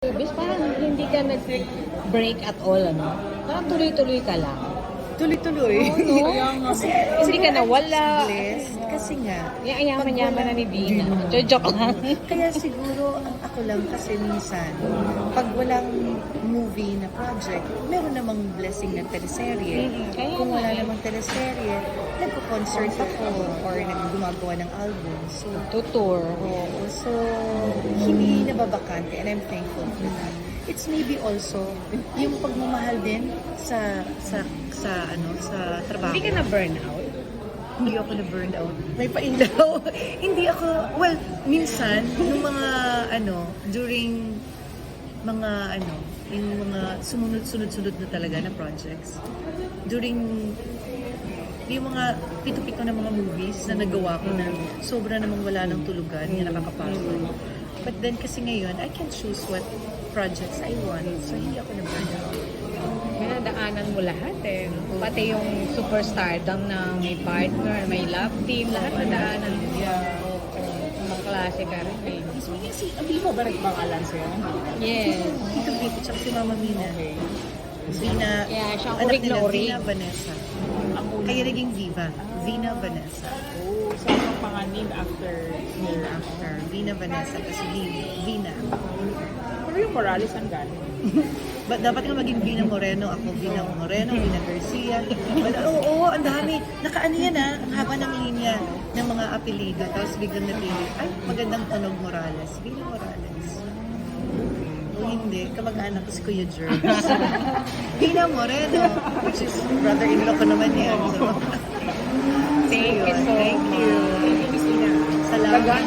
Bis parang hindi ka nag-break at all, ano? Parang tuloy-tuloy ka lang. Tuloy-tuloy. Oo, no? Kasi, Hindi ka nawala. blessed. Kasi nga, Yung yaman-yaman na ni Dina. Dina. Joke lang. kaya siguro ang ako lang kasi minsan, pag walang movie na project, meron namang blessing ng teleserye. Kaya Kung wala nga eh. namang teleserye, nagpo-concert ako or gumagawa ng album. So, Tutor. oo. So, hindi nababakante and I'm thankful for that. It's maybe also yung pagmamahal din sa trabaho. Hindi ka na burnout? Hindi ako na-burned out. May pailaw. Hindi ako, well, minsan, yung mga, during mga, yung mga sumunod-sunod na talaga na projects, during yung mga pito-pito na mga movies na nagawa ko na sobra namang wala ng tulugan, yung nakakapagod. But then kasi ngayon, I can choose what projects I want. So, hindi ako na-burned out. Nadaanan mo lahat eh. Pati yung superstardom na may partner, may love team, lahat nadaanan mo. Mga klase ka rin eh. Hindi mo ba nagpangalan sa'yo? Yes. Ito dito, tsaka si Mama Mina. Vina, Yeah, siyang anak urig na nila, urig. Vina Vanessa. Kaya naging Viva. Vina Vanessa. Oo, so ang mga named after Name after. Vina Vanessa. Kasi Vina. Pero yung Morales ang galing. But dapat nga maging Vina Moreno. Ako, Vina Moreno, Vina Garcia. But, oo, ang dami. Nakaano yan ang haba ng linya ng mga apelido. Tapos biglang napili. Ay, magandang tunog Morales. Vina Morales. O hindi, kamag-anak ko si Kuya Jerms. Vina Moreno, which is brother-in-law ko naman yan. So, Thank you so Thank you. much. Salamat.